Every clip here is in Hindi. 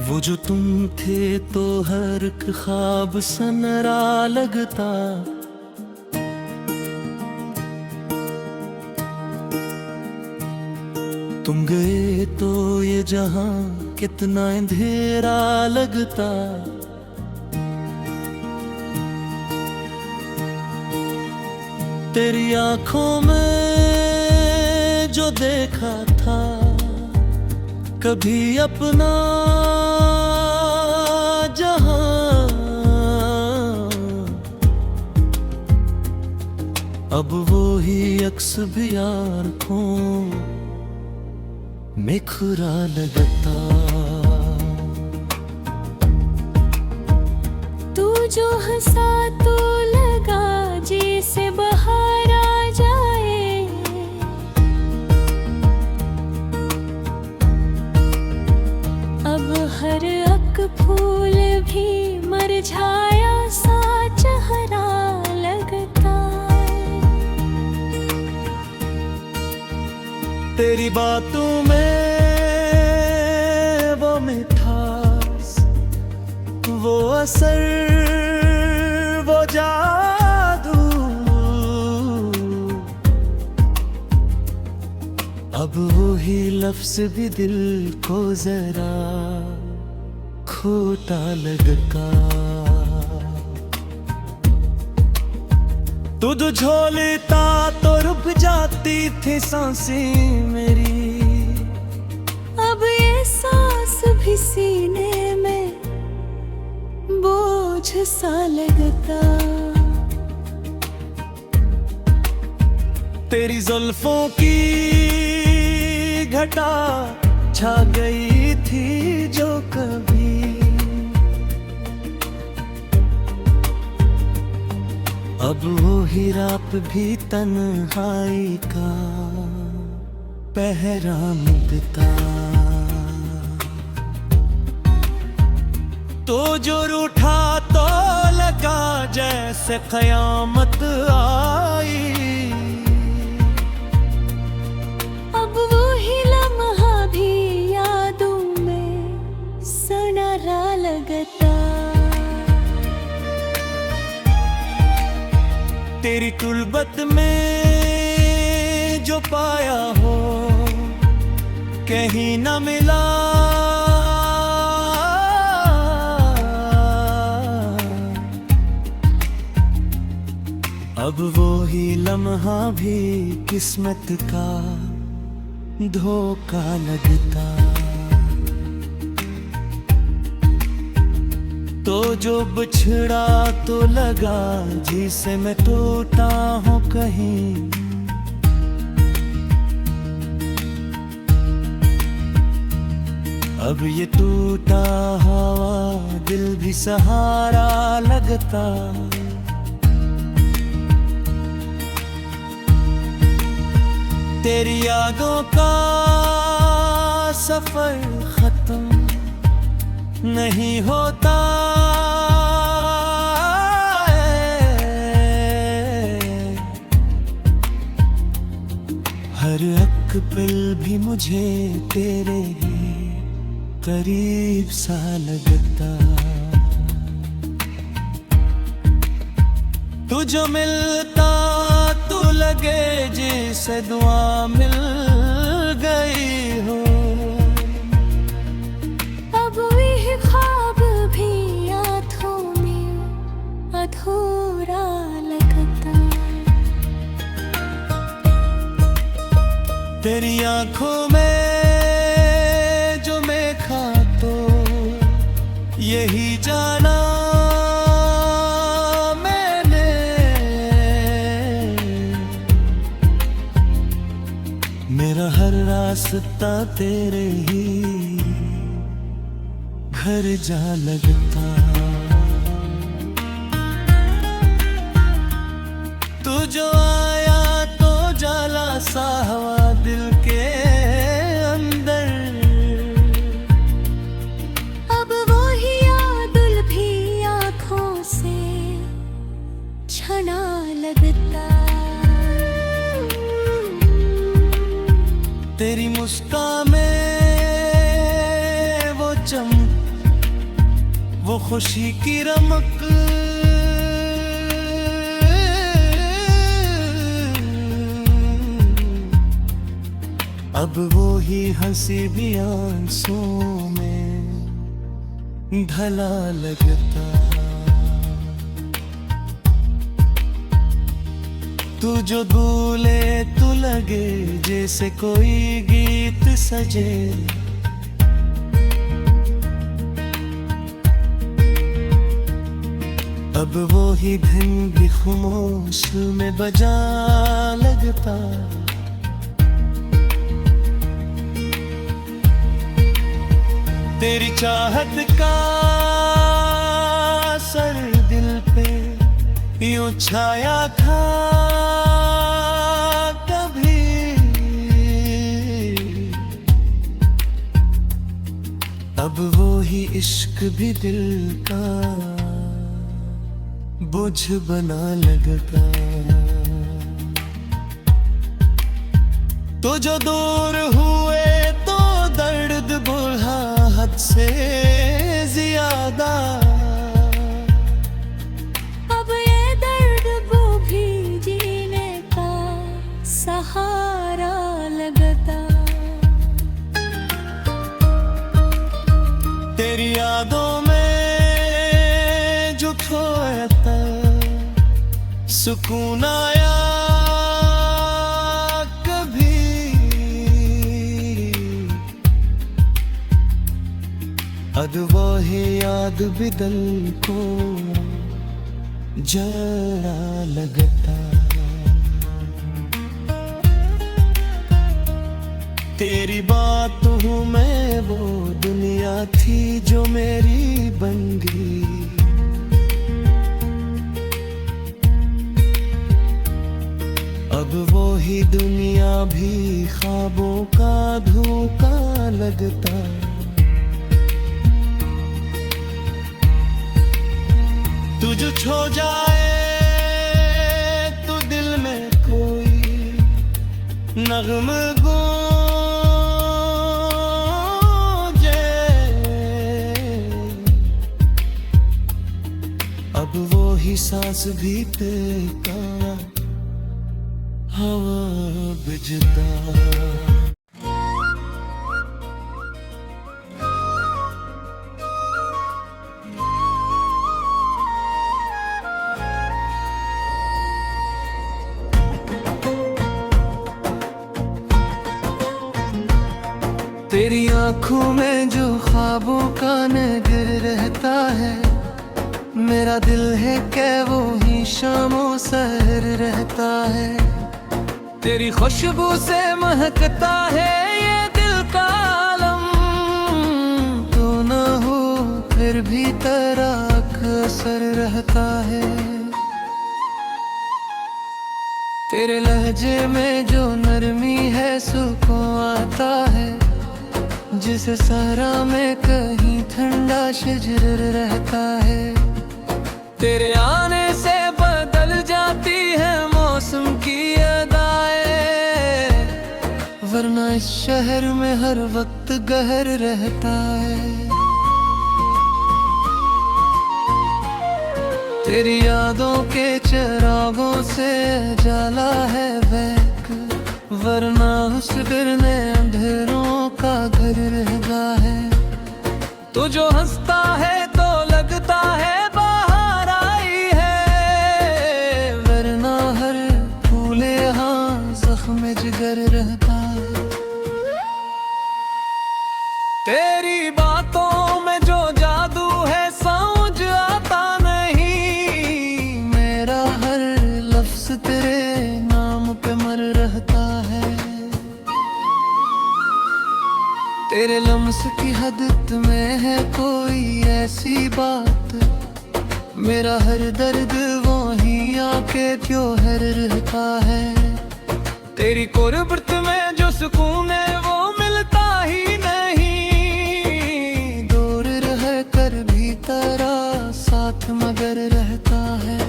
वो जो तुम थे तो हर एक ख्वाब सनरा लगता। तुम गए तो ये जहां कितना अंधेरा लगता। तेरी आंखों में जो देखा था कभी अपना जहां, अब वो ही अक्स भी आँखों में खुरा लगता। तू जो हंसा तो लगा जैसे बाहर आ जाए। अब हर एक फूल भी मुरझाया सा चेहरा लगता। तेरी बातों में वो मिठास, वो असर, वो जादू, अब वो ही लफ्ज भी दिल को जरा खोटा लगता। तुझ झोलता तो रुक जाती थी सांसें मेरी। अब ये सांस भी सीने में बोझ सा लगता। तेरी जुल्फों की घटा छा गई थी जो कभी, अब वो ही रात भी तन्हाई का पहरा मिटता। तो जो रूठा तो लगा जैसे कयामत आई। अब वो ही लम्हा भी यादों में सुनहरा लगता। तेरी तुलबत में जो पाया हो कहीं न मिला। अब वो ही लम्हा भी किस्मत का धोखा लगता। तो जो बिछड़ा तो लगा जिसे मैं टूटा हूँ कहीं। अब ये टूटा हवा दिल भी सहारा लगता। तेरी यादों का सफर खत्म नहीं होता। हर एक पल भी मुझे तेरे करीब सा लगता। तू जो मिलता तू लगे जैसे दुआ मिल गई हो। अब वही ख्वाब भी आँखों में अधूरा लगता। तेरी आंखों में जो मैं खा तो यही जाना मैंने। मेरा हर रास्ता तेरे ही घर जा लगता। तू जो आया तो जाला सा हवा दिल के अंदर। अब वो ही यादुल भी आँखों से छना लगता। तेरी मुस्कान में वो चमक वो खुशी की रमक अब वो ही हंसी भी आंसुओं में ढला लगता। तू जो बोले तो लगे जैसे कोई गीत सजे। अब वो ही धन भी खामोश में बजा लगता। तेरी चाहत का असर दिल पे यूं छाया था कभी। अब वो ही इश्क भी दिल का बुझ बना लगता। तो जो दूर हुए तो दर्द बढ़ा हद से ज्यादा। अब ये दर्द वो भी जीने का सहारा लगता। तेरी यादों में जो खोया था सुकून आया अब वो ही याद भी दिल को जला लगता। तेरी बातों में वो दुनिया थी जो मेरी बंदी। अब वो ही दुनिया भी ख्वाबों का धोखा लगता। तू जो छो जाए तो दिल में कोई नग़्म गूंजे। अब वो ही सांस भी का हवा बिजता। तेरी आँखों में जो ख्वाबों का नगर रहता है। मेरा दिल है क्या वो ही शामों सहर रहता है। तेरी खुशबू से महकता है ये दिल का आलम। तो ना हो फिर भी तेरा असर रहता है। तेरे लहजे में जो नरमी है सुकून आता है। जिस सहरा में कहीं ठंडा शजर रहता है। तेरे आने से बदल जाती है मौसम की अदाएं। वरना इस शहर में हर वक्त कहर रहता है। तेरी यादों के चिरागों से जाला है बहक। वरना उस गिरने अंधेरों का घर रहता है। तो जो हंसता है तो लगता है बाहर आई है। वरना हर फूले हाँ जख्म जिगर रहता है। तेरी बातों में जो जादू है समझ आता नहीं। मेरा हर लफ्ज तेरे नाम पे मर रहता है। तेरे लम्स की हदत में है कोई ऐसी बात। मेरा हर दर्द वो ही आके क्यों हर रहता है। तेरी कुर्बत में जो सुकून है वो मिलता ही नहीं। दूर रह कर भी तेरा साथ मगर रहता है।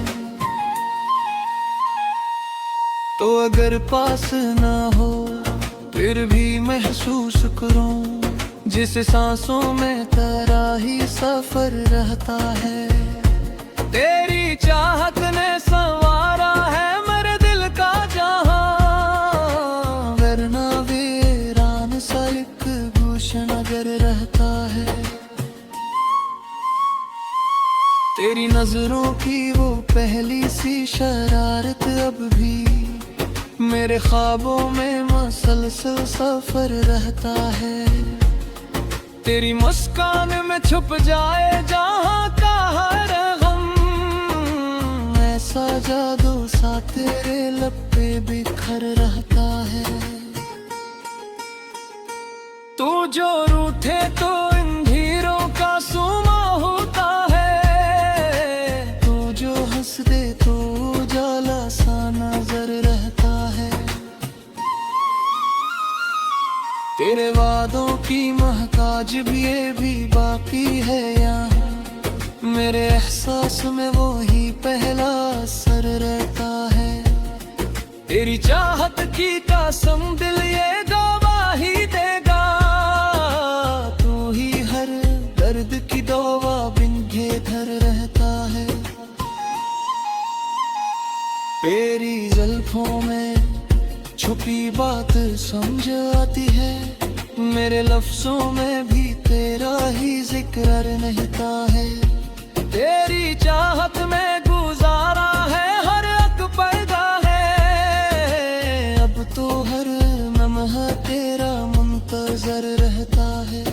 तो अगर पास ना हो फिर भी महसूस करूं जिस सांसों में तेरा ही सफर रहता है। तेरी चाहत ने संवारा है मेरे दिल का जहां, वरना वीरान सा एक गुलशन अगर रहता है। तेरी नजरों की वो पहली सी शरारत अब भी मेरे ख्वाबों में मसलसल सफर रहता है। तेरी मुस्कान में छुप जाए जहां का हर गम, ऐसा जादू सा तेरे लब पे बिखर रहता है। तू जो रूठे तो अंधेरों का सुमा होता है, तू जो हंस दे तो उजाला सा नजर रहता है। तेरे वादों की महक आज भी ये भी बाकी है यहाँ, मेरे एहसास में वो ही पहला असर रहता है। तेरी चाहत की कसम दिल ये गवाही देगा, तू ही हर दर्द की दवा बिन घेधर रहता है। तेरी जुल्फों में छुपी बात समझ आती है, मेरे लफ्जों में भी तेरा ही जिक्र रहता है। तेरी चाहत में गुजारा है हर एक पैदा है, अब तो हर लम्हा तेरा मुंतजर रहता है।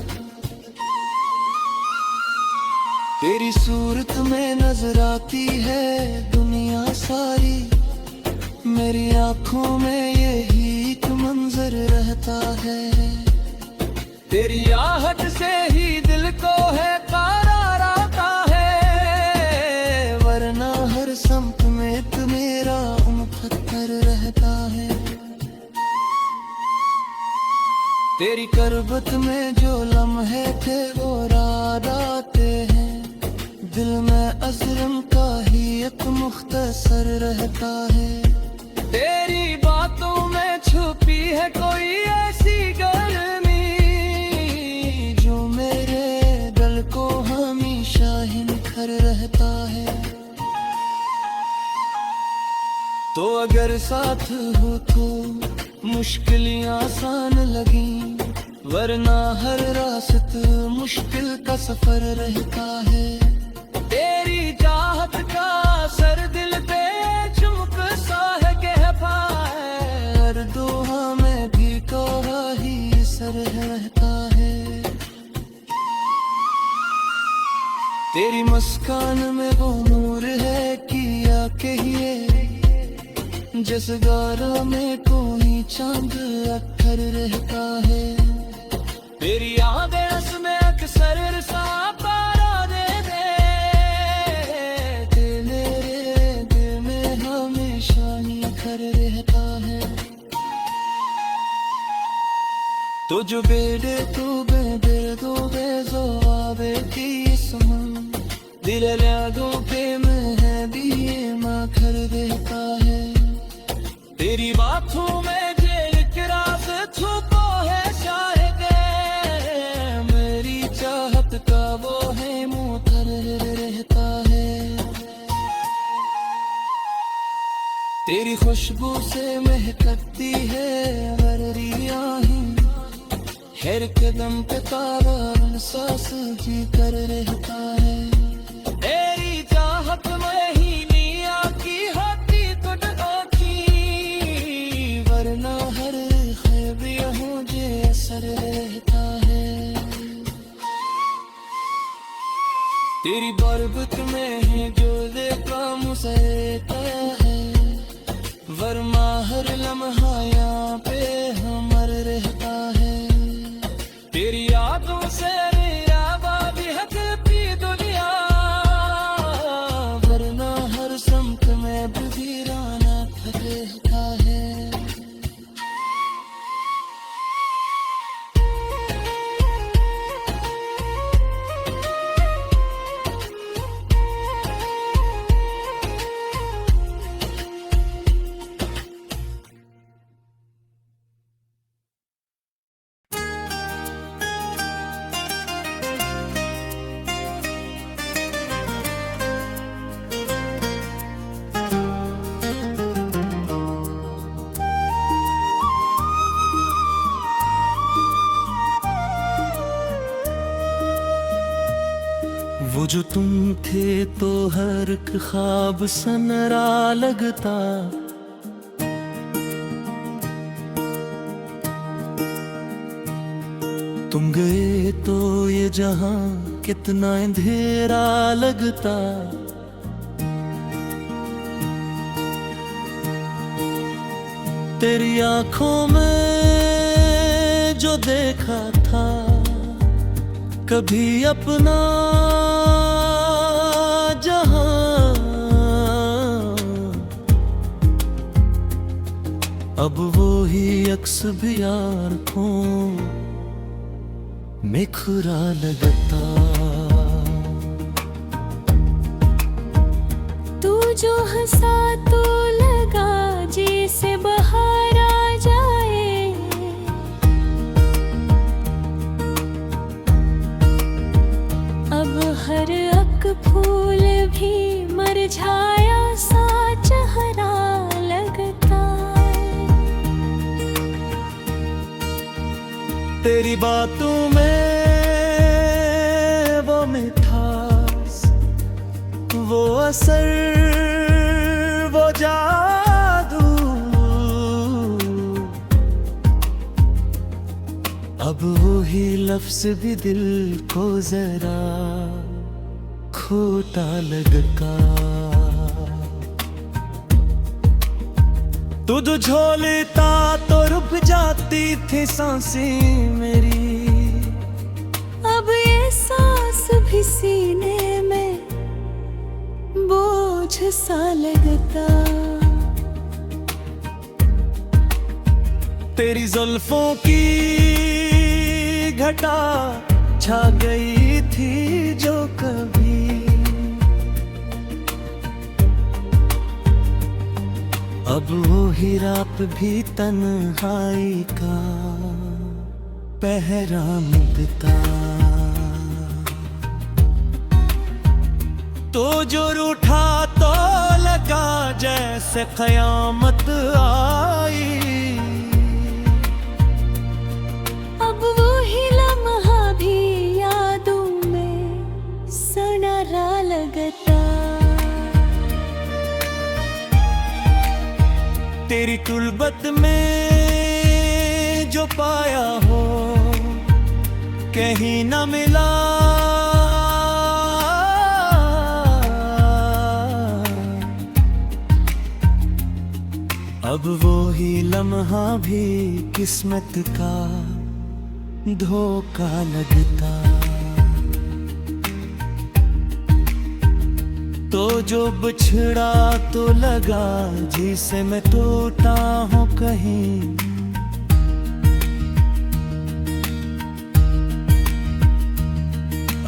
तेरी सूरत में नजर आती है दुनिया सारी, मेरी आंखों में यही एक मंजर रहता है। तेरी आहट से ही दिल को है करार आता है, वरना हर समत में तो मेरा पत्थर रहता है। तेरी करबत में जो लम्हे थे वो रात आते हैं, दिल में अज़रम का ही एक मुख्तसर रहता है। तेरी बातों में छुपी है कोई ऐसी गर्मी, जो मेरे दिल को हमेशा ही निखर रहता है। तो अगर साथ हो तो मुश्किलें आसान लगी, वरना हर रास्त मुश्किल का सफर रहता है। तेरी चाहत का असर दिल पे चुमक सा है कह पाए, हर दोहा में भी कहा ही सर रहता है। तेरी मुस्कान में वो नूर है किया कहिए, जिस गारा में कोई चांद अक्सर रहता है। तेरी यादें उसमें अक्सर सा पारा दे दे, तेरे दिल में हमेशा ही घर रहता है। तो जो बेडे तू बेदे दो बेजो आवे की सुमन, दिल यादों पे में दिए माखर रहता है। तेरी बातों में जेल के राज छुपो है शायद, मेरी चाहत का वो है मुकर रहता है। तेरी खुशबू से महकती है वरियां ही, हर कदम पे तारा सांस जी कर रहता है। तेरी चाहत में ही निया की होती तो डोकी, वरना हर खैबिया मुझे असर रहता है। तेरी बरबत में है जो देखा मुझे है, वरमा हर लम्हा यहाँ पे हमर रहता है। तेरी यादों से रावा भी हकती दुनिया, वरना हर समत में भी वीराना रहता है। वो जो तुम थे तो हर एक ख्वाब सनरा लगता। तुम गए तो ये जहां कितना अंधेरा लगता। तेरी आंखों में जो देखा था कभी अपना जहां, अब वो ही अक्स भी आंखों में खुरा लगता। तू जो हंसा तो लगा जैसे बाहर आ जाए। अब हर एक फूल भी मुरझाया सा चेहरा लगता। तेरी बातों में वो मिठास, वो असर, वो जादू, अब वो ही लफ्ज भी दिल को जरा खोटा लगता। तुझ झोलता तो रुक जाती थी सांसें मेरी। अब ये सांस भी सीने में बोझ सा लगता। तेरी जुल्फों की घटा छा गई थी जो कभी, अब वो ही रात भी तन्हाई का पहरा मिलता। तो जो रूठा तो लगा जैसे कयामत आई। अब वो ही लम्हा भी यादों में सुनहरा लगता। तेरी तुलबत में जो पाया हो कहीं न मिला। अब वो ही लम्हा भी किस्मत का धोखा लगता। तो जो बिछड़ा तो लगा जिसे मैं टूटा हूँ कहीं।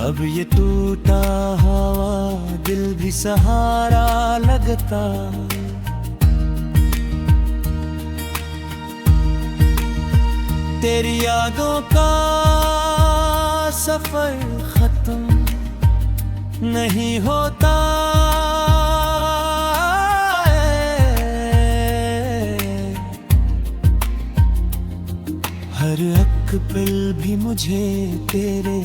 अब ये टूटा हवा दिल भी सहारा लगता। तेरी यादों का सफर खत्म नहीं होता। हर एक पल भी मुझे तेरे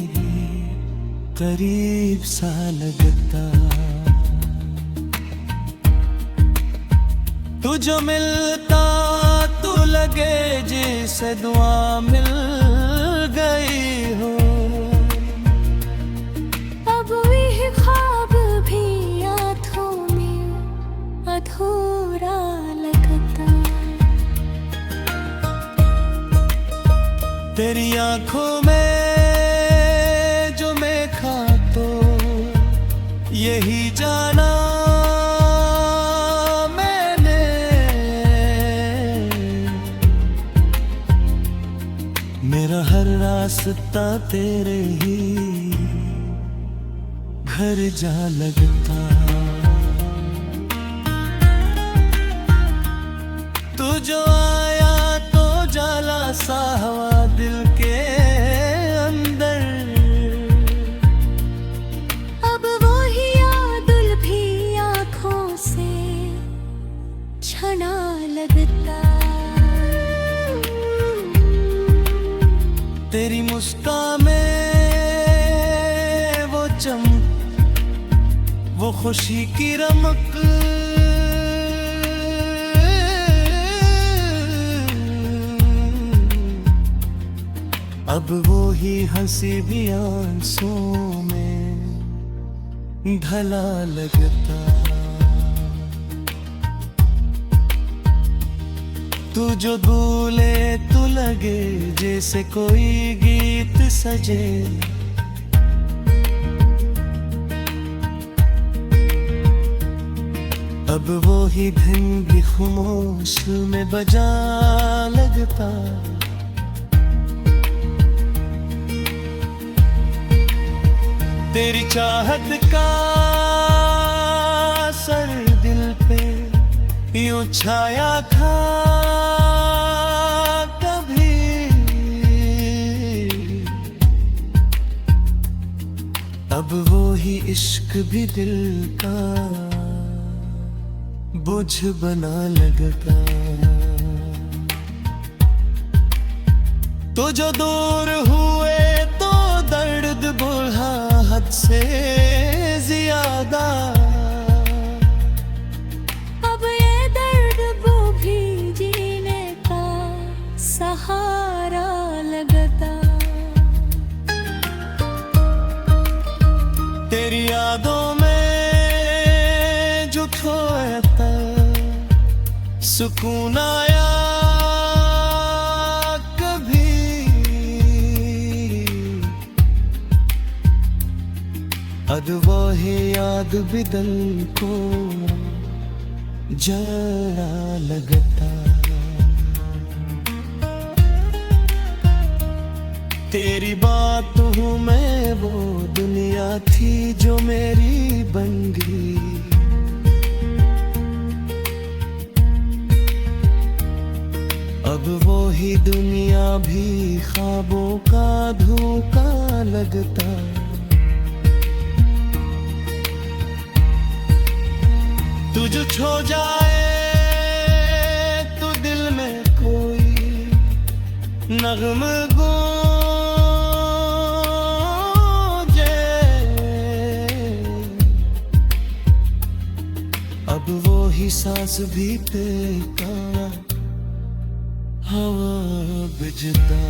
करीब सा लगता। तू जो मिलता तू लगे जैसे दुआ मिल गई हो। अब वही ख्वाब भी आँखों में अधूरा लगता। तेरी आंखों में जो मैं खा तो यही जाना मैंने। मेरा हर रास्ता तेरे ही घर जा लगता। तू जो आया तो जाला सा हवा दिल के अंदर। अब वो ही याद भी आँखों से छना लगता। तेरी मुस्कान में वो चमक खुशी की रमक अब वो ही हंसी भी आंसुओं में ढला लगता। तू जो बोले तो लगे जैसे कोई गीत सजे, अब वो ही धन भी खामोश में बजा लगता। तेरी चाहत का असर दिल पे यूं छाया था कभी, अब वो ही इश्क भी दिल का बुझ बना लगता। तो जो दूर हुए तो दर्द बढ़ा हद से ज्यादा, अब ये दर्द वो भी जीने का सहारा लगता। तेरी यादों में जो खोया था सुकून आया कभी, अब वो ही याद भी दिल को जरा लगता। तेरी बात हूँ मैं वो दुनिया थी जो मेरी बन गई, अब वो ही दुनिया भी ख्वाबों का धोखा लगता। तू जो छो जाए तो दिल में कोई नगमा गूंजे, अब वो ही सांस भी बेकार हवा बिजता।